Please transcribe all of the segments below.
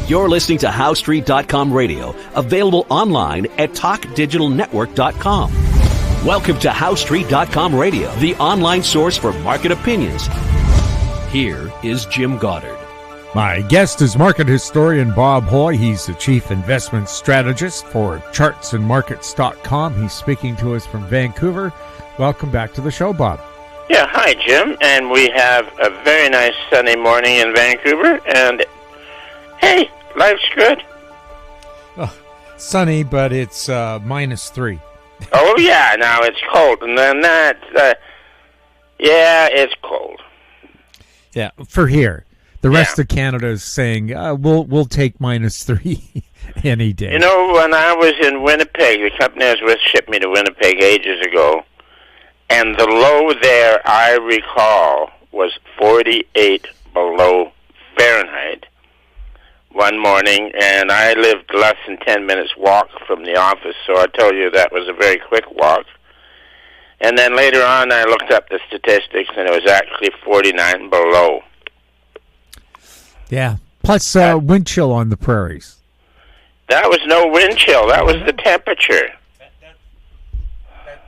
You're listening to HowStreet.com radio, available online at TalkDigitalNetwork.com. Welcome to HowStreet.com radio, the online source for market opinions. Here is Jim Goddard. My guest is market historian Bob Hoye. He's the chief investment strategist for chartsandmarkets.com. He's speaking to us from Vancouver. Welcome back to the show, Bob. Yeah, hi, Jim. And we have a very nice sunny morning in Vancouver. And, hey, life's good. Oh, sunny, but it's -3. Oh, yeah, now it's cold. And then it's cold. Yeah, for here. The rest of Canada is saying, we'll take -3 any day. You know, when I was in Winnipeg, the company I was with shipped me to Winnipeg ages ago, and the low there, I recall, was 48 below Fahrenheit one morning, and I lived less than 10 minutes walk from the office, so I tell you that was a very quick walk. And then later on, I looked up the statistics, and it was actually 49 below. Yeah, plus wind chill on the prairies. That was no wind chill. That was the temperature.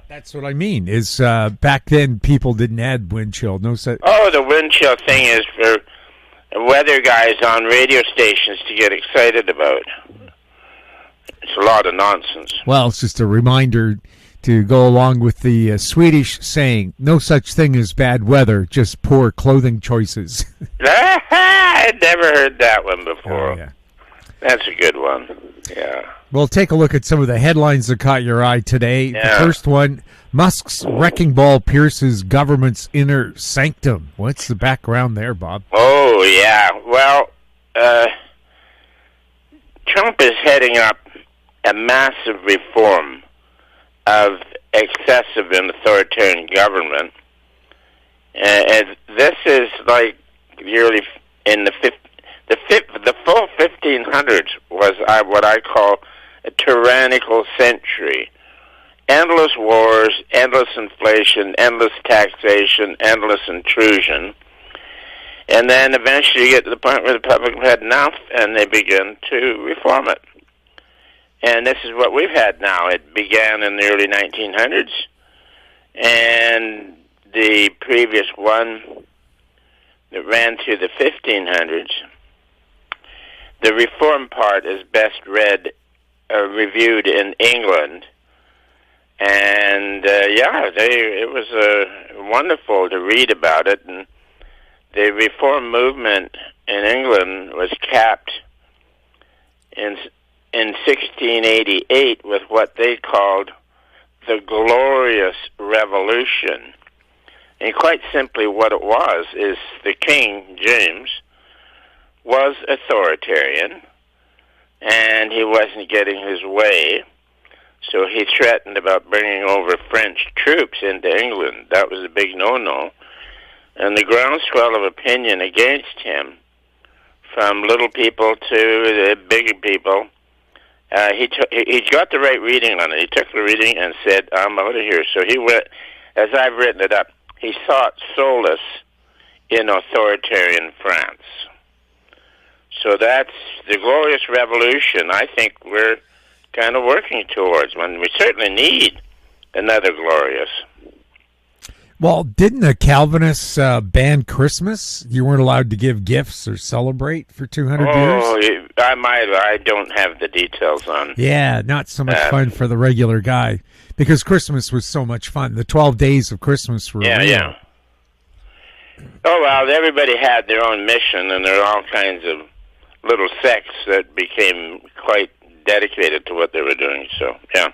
That's what I mean, is back then people didn't add wind chill. Oh, the wind chill thing is for weather guys on radio stations to get excited about. It's a lot of nonsense. Well, it's just a reminder to go along with the Swedish saying, no such thing as bad weather, just poor clothing choices. I'd never heard that one before. Oh, yeah. That's a good one. Yeah. We'll take a look at some of the headlines that caught your eye today. Yeah. The first one, Musk's wrecking ball pierces government's inner sanctum. What's the background there, Bob? Oh, yeah. Well, Trump is heading up a massive reform of excessive and authoritarian government. And this is like the early, in the full 1500s was what I call a tyrannical century. Endless wars, endless inflation, endless taxation, endless intrusion. And then eventually you get to the point where the public have had enough and they begin to reform it. And this is what we've had now. It began in the early 1900s, and the previous one that ran through the 1500s. The reform part is best reviewed in England, and it was wonderful to read about it. And the reform movement in England was capped in 1688 with what they called the Glorious Revolution. And quite simply what it was is the King, James, was authoritarian, and he wasn't getting his way, so he threatened about bringing over French troops into England. That was a big no-no. And the groundswell of opinion against him, from little people to the bigger people, he got the right reading on it. He took the reading and said, I'm out of here. So he went, as I've written it up, he sought solace in authoritarian France. So that's the Glorious Revolution. I think we're kind of working towards one. We certainly need another glorious. Well, didn't the Calvinists ban Christmas? You weren't allowed to give gifts or celebrate for 200 years? Oh, I don't have the details on. Yeah, not so much fun for the regular guy, because Christmas was so much fun. The 12 days of Christmas were real. Yeah. Oh, well, everybody had their own mission, and there are all kinds of little sects that became quite dedicated to what they were doing. So, yeah.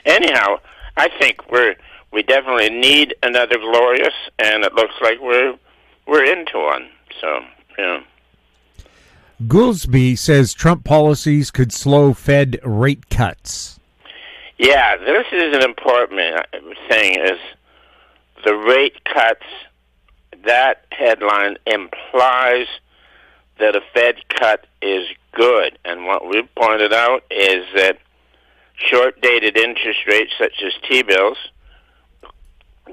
Anyhow, I think we definitely need another glorious, and it looks like we're into one. So, yeah. Goolsbee says Trump policies could slow Fed rate cuts. Yeah, this is an important thing, is the rate cuts. That headline implies that a Fed cut is good. And what we've pointed out is that short-dated interest rates, such as T-bills,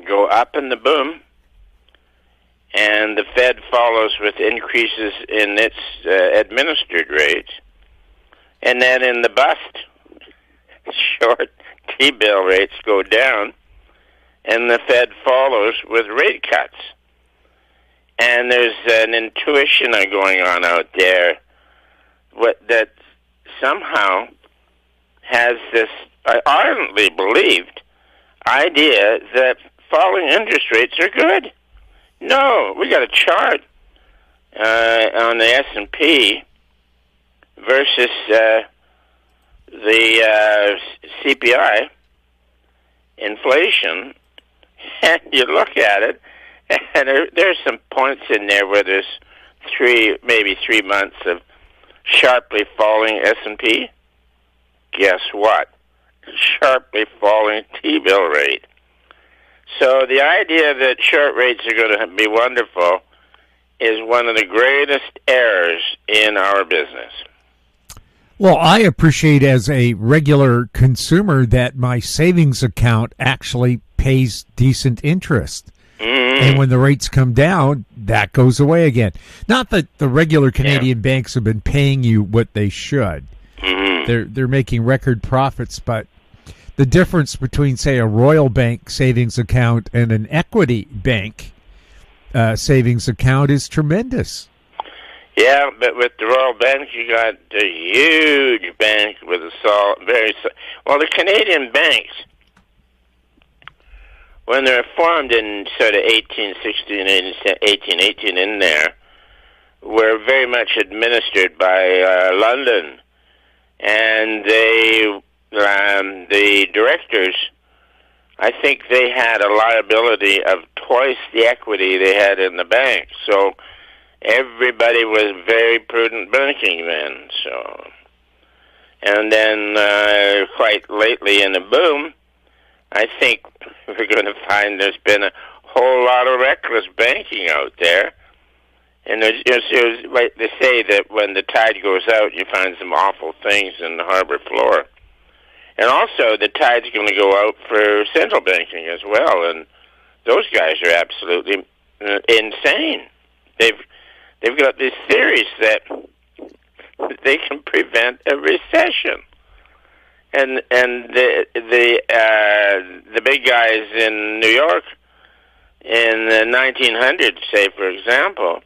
go up in the boom, and the Fed follows with increases in its administered rates. And then in the bust, short T-bill rates go down, and the Fed follows with rate cuts. And there's an intuition going on out there that somehow has this ardently believed idea that falling interest rates are good. No, we got a chart on the S&P versus the CPI inflation, and you look at it, and there's some points in there where there's maybe 3 months of sharply falling S&P. Guess what? Sharply falling T-bill rate. So the idea that short rates are going to be wonderful is one of the greatest errors in our business. Well, I appreciate as a regular consumer that my savings account actually pays decent interest. Mm-hmm. And when the rates come down, that goes away again. Not that the regular Canadian banks have been paying you what they should. Mm-hmm. They're making record profits, but the difference between, say, a Royal Bank savings account and an equity bank savings account is tremendous. Yeah, but with the Royal Bank, you got a huge bank with a well, the Canadian banks, when they're formed in sort of 1816 and 1818 in there, were very much administered by London, and the directors, I think they had a liability of twice the equity they had in the bank. So everybody was very prudent banking then. So, and then quite lately in the boom, I think we're going to find there's been a whole lot of reckless banking out there. And there's like they say that when the tide goes out, you find some awful things in the harbor floor. And also, the tide's going to go out for central banking as well, and those guys are absolutely insane. They've got these theories that they can prevent a recession, and the big guys in New York in the 1900s, say for example,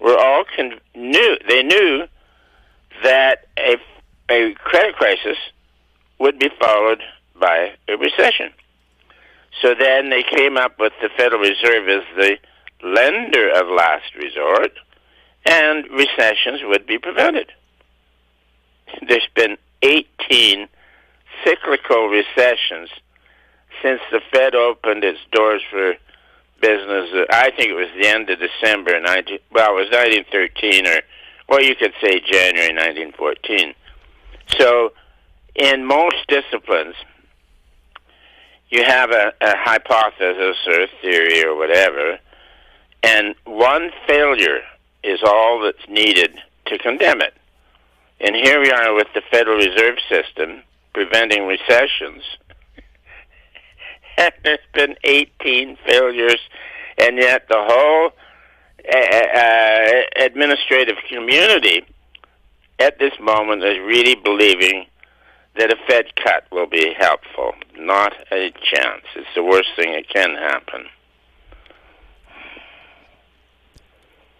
were all knew that a credit crisis would be followed by a recession. So then they came up with the Federal Reserve as the lender of last resort, and recessions would be prevented. There's been 18 cyclical recessions since the Fed opened its doors for business. I think it was the end of December, it was 1913, or you could say January 1914. So in most disciplines, you have a hypothesis or a theory or whatever, and one failure is all that's needed to condemn it. And here we are with the Federal Reserve System preventing recessions. And there's been 18 failures, and yet the whole administrative community at this moment is really believing that a Fed cut will be helpful. Not a chance. It's the worst thing that can happen.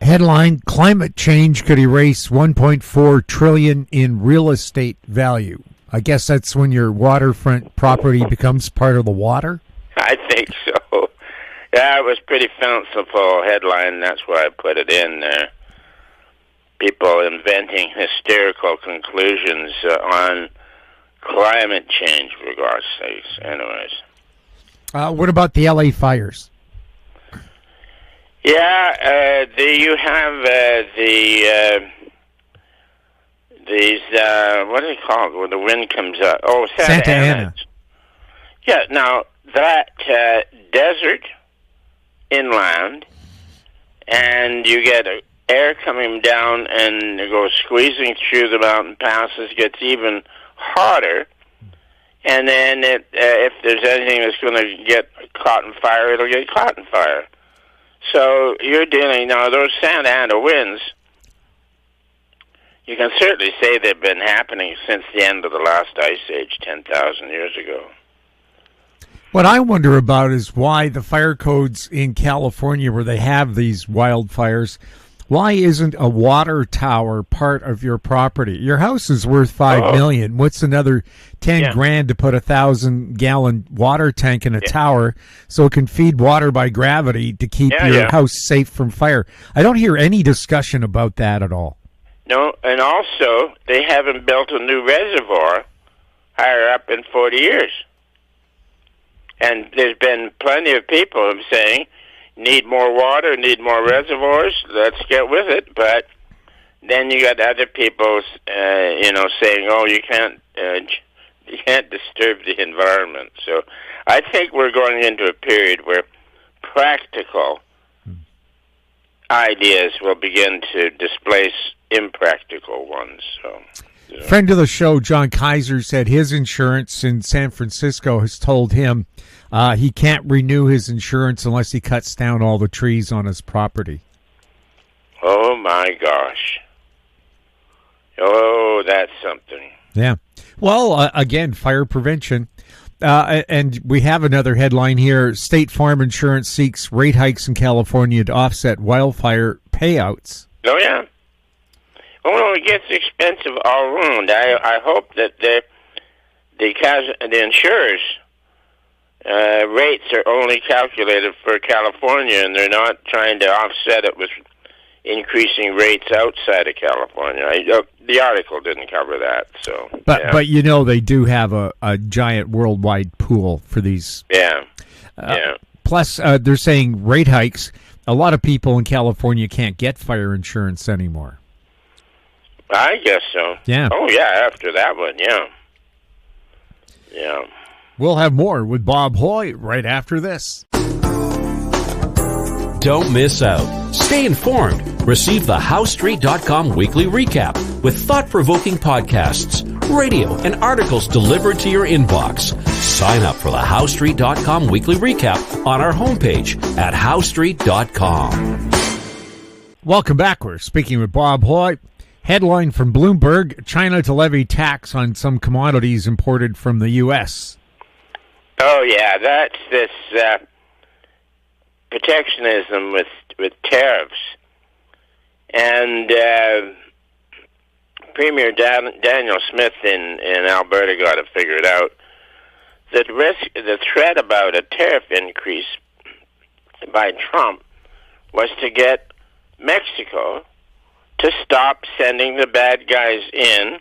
Headline, climate change could erase $1.4 trillion in real estate value. I guess that's when your waterfront property becomes part of the water? I think so. Yeah, it was pretty fanciful headline. That's why I put it in there. People inventing hysterical conclusions on climate change, for God's sakes. Anyways. What about the LA fires? Yeah, you have these, what are they called when the wind comes up? Oh, Santa Ana. Yeah, now that desert inland, and you get air coming down and it goes squeezing through the mountain passes, gets even hotter, and then if there's anything that's going to get caught in fire, it'll get caught in fire. So you're dealing now, those Santa Ana winds, you can certainly say they've been happening since the end of the last ice age 10,000 years ago. What I wonder about is why the fire codes in California, where they have these wildfires, why isn't a water tower part of your property? Your house is worth $5 million. What's another 10 grand to put a 1,000-gallon water tank in a tower so it can feed water by gravity to keep your house safe from fire? I don't hear any discussion about that at all. No, and also they haven't built a new reservoir higher up in 40 years. And there's been plenty of people saying, need more water, need more reservoirs, let's get with it. But then you got other people, saying, oh, you can't disturb the environment. So I think we're going into a period where practical ideas will begin to displace impractical ones. So, Friend of the show, John Kaiser, said his insurance in San Francisco has told him he can't renew his insurance unless he cuts down all the trees on his property. Oh, my gosh. Oh, that's something. Yeah. Well, again, fire prevention. And we have another headline here. State Farm Insurance seeks rate hikes in California to offset wildfire payouts. Oh, yeah. Oh, no, it gets expensive all around. I hope that the insurers' rates are only calculated for California, and they're not trying to offset it with increasing rates outside of California. The article didn't cover that. So, But they do have a giant worldwide pool for these. Yeah. Plus, they're saying rate hikes. A lot of people in California can't get fire insurance anymore. I guess so. Yeah. Oh, yeah, after that one, yeah. Yeah. We'll have more with Bob Hoye right after this. Don't miss out. Stay informed. Receive the HowStreet.com weekly recap with thought-provoking podcasts, radio, and articles delivered to your inbox. Sign up for the HowStreet.com weekly recap on our homepage at HowStreet.com. Welcome back. We're speaking with Bob Hoye. Headline from Bloomberg, China to levy tax on some commodities imported from the U.S. Oh, yeah, that's this protectionism with tariffs. And Premier Daniel Smith in Alberta got it figured out. The threat about a tariff increase by Trump was to get Mexico to stop sending the bad guys in,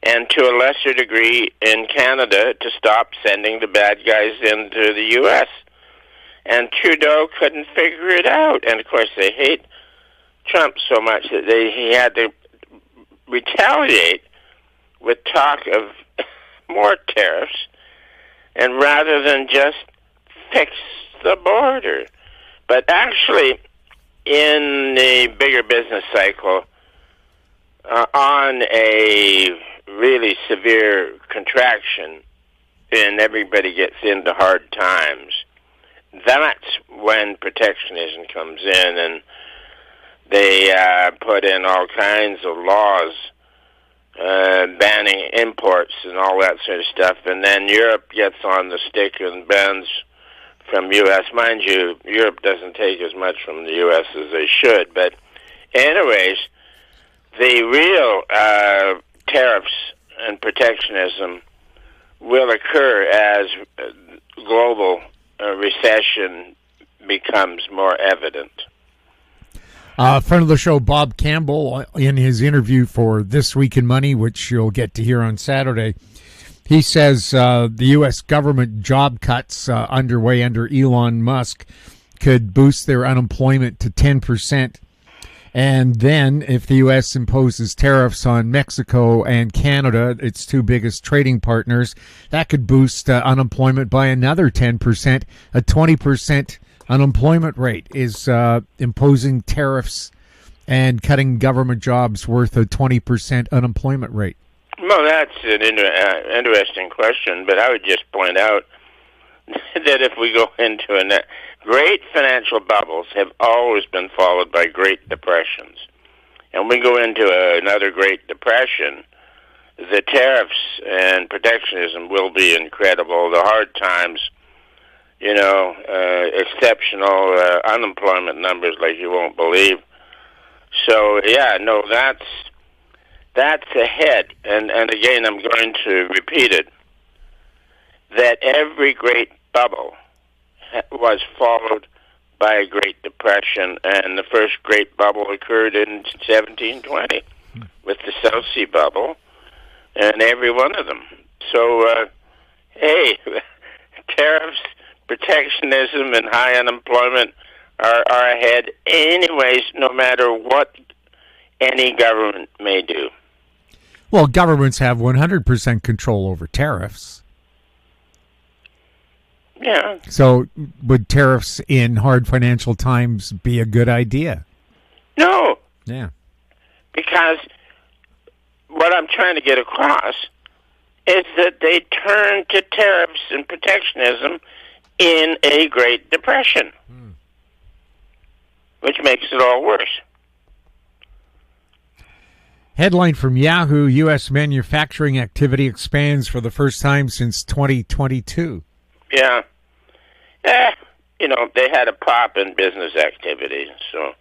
and to a lesser degree in Canada to stop sending the bad guys into the U.S. And Trudeau couldn't figure it out. And, of course, they hate Trump so much that he had to retaliate with talk of more tariffs, and rather than just fix the border. But actually, in the bigger business cycle, on a really severe contraction and everybody gets into hard times, that's when protectionism comes in, and they put in all kinds of laws banning imports and all that sort of stuff, and then Europe gets on the stick and bans from U.S. Mind you, Europe doesn't take as much from the U.S. as they should, but anyways, the real tariffs and protectionism will occur as global recession becomes more evident. Friend of the show, Bob Campbell, in his interview for This Week in Money, which you'll get to hear on Saturday, he says the U.S. government job cuts underway under Elon Musk could boost their unemployment to 10%. And then if the U.S. imposes tariffs on Mexico and Canada, its two biggest trading partners, that could boost unemployment by another 10%. A 20% unemployment rate is imposing tariffs and cutting government jobs worth a 20% unemployment rate. Well, that's an interesting question, but I would just point out that if we go into great financial bubbles have always been followed by great depressions. And we go into another Great Depression, the tariffs and protectionism will be incredible. The hard times, exceptional unemployment numbers like you won't believe. So, that's ahead. And again, I'm going to repeat it, that every great bubble was followed by a Great Depression, and the first great bubble occurred in 1720 with the South Sea bubble, and every one of them. So, tariffs, protectionism, and high unemployment are ahead anyways, no matter what any government may do. Well, governments have 100% control over tariffs. Yeah. So would tariffs in hard financial times be a good idea? No. Yeah. Because what I'm trying to get across is that they turned to tariffs and protectionism in a Great Depression, which makes it all worse. Headline from Yahoo: U.S. manufacturing activity expands for the first time since 2022. Yeah. They had a pop in business activity, so,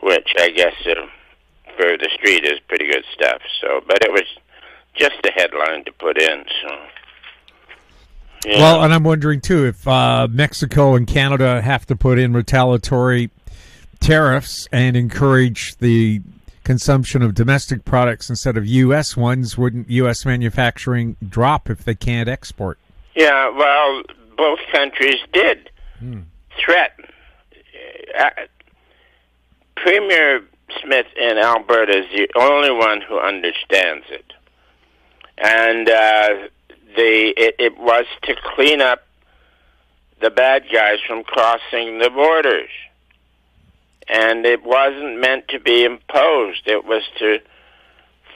which I guess for the street is pretty good stuff. So, but it was just a headline to put in. So, yeah. Well, and I'm wondering too if Mexico and Canada have to put in retaliatory tariffs and encourage the consumption of domestic products instead of U.S. ones, wouldn't U.S. manufacturing drop if they can't export? Yeah, well, both countries did threaten. Premier Smith in Alberta is the only one who understands it. And it was to clean up the bad guys from crossing the borders. And it wasn't meant to be imposed. It was to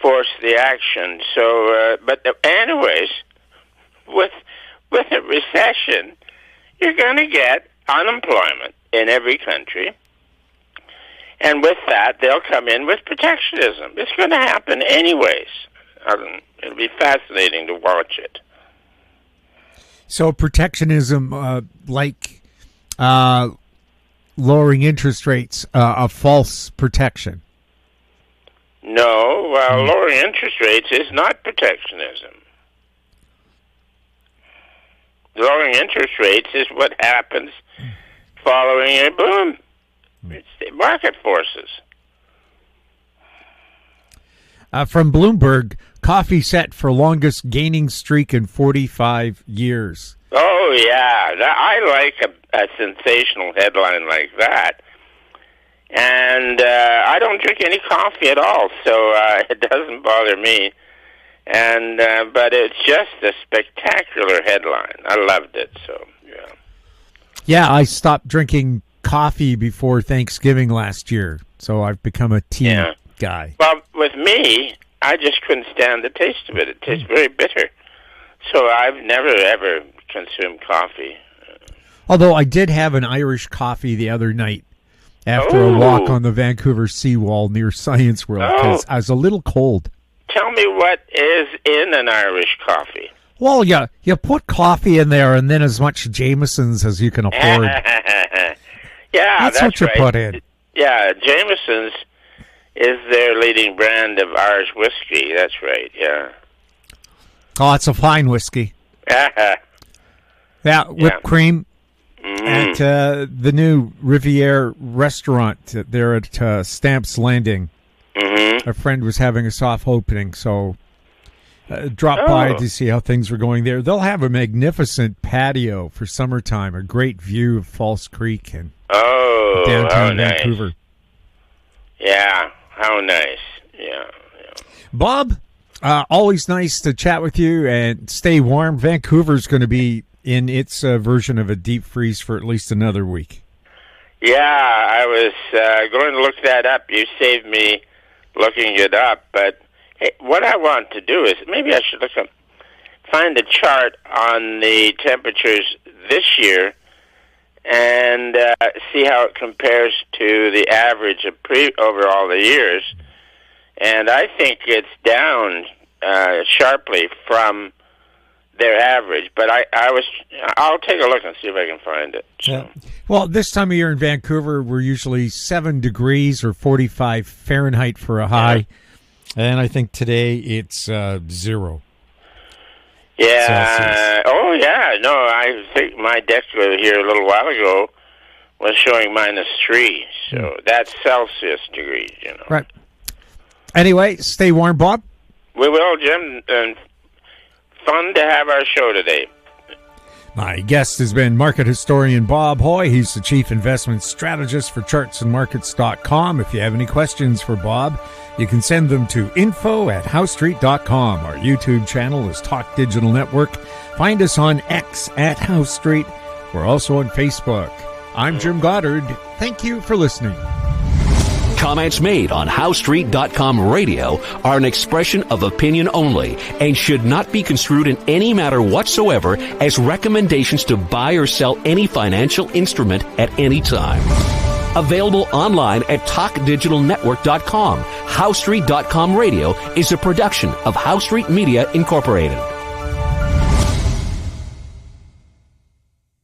force the action. So, anyways, with a recession, you're going to get unemployment in every country. And with that, they'll come in with protectionism. It's going to happen anyways. It'll be fascinating to watch it. So protectionism, lowering interest rates, a false protection? No, lowering interest rates is not protectionism. Lowering interest rates is what happens following a boom. It's the market forces. From Bloomberg, coffee set for longest gaining streak in 45 years. Oh, yeah. I like a sensational headline like that. And I don't drink any coffee at all, so it doesn't bother me. And but it's just a spectacular headline. I loved it, so, yeah. Yeah, I stopped drinking coffee before Thanksgiving last year, so I've become a tea guy. Well, with me, I just couldn't stand the taste of it. It tastes very bitter. So I've never, ever consumed coffee. Although I did have an Irish coffee the other night after a walk on the Vancouver seawall near Science World, because I was a little cold. Tell me what is in an Irish coffee. Well, you put coffee in there and then as much Jameson's as you can afford. That's what you put in. Yeah, Jameson's is their leading brand of Irish whiskey. That's right, yeah. Oh, it's a fine whiskey. Whipped cream at the new Riviere restaurant there at Stamps Landing. Mm-hmm. A friend was having a soft opening, so dropped by to see how things were going there. They'll have a magnificent patio for summertime, a great view of False Creek and downtown Vancouver. Nice. Yeah, how nice. Yeah. Bob, always nice to chat with you and stay warm. Vancouver's going to be in its version of a deep freeze for at least another week. Yeah, I was going to look that up. You saved me looking it up. But hey, what I want to do is maybe I should look up find a chart on the temperatures this year and see how it compares to the average of over all the years. And I think it's down sharply from their average. But I'll take a look and see if I can find it. So. Yeah. Well, this time of year in Vancouver, we're usually 7 degrees or 45 Fahrenheit for a high. Yeah. And I think today it's 0. Yeah. Celsius. Oh, yeah. No, I think my Decla here a little while ago was showing -3. So that's Celsius degrees, Right. Anyway, stay warm, Bob. We will, Jim. And fun to have our show today. My guest has been market historian Bob Hoye. He's the chief investment strategist for chartsandmarkets.com. If you have any questions for Bob, you can send them to info@housestreet.com. Our YouTube channel is Talk Digital Network. Find us on X @HouseStreet. We're also on Facebook. I'm Jim Goddard. Thank you for listening. Comments made on HouseStreet.com radio are an expression of opinion only and should not be construed in any matter whatsoever as recommendations to buy or sell any financial instrument at any time. Available online at TalkDigitalNetwork.com. HouseStreet.com radio is a production of House Street Media Incorporated.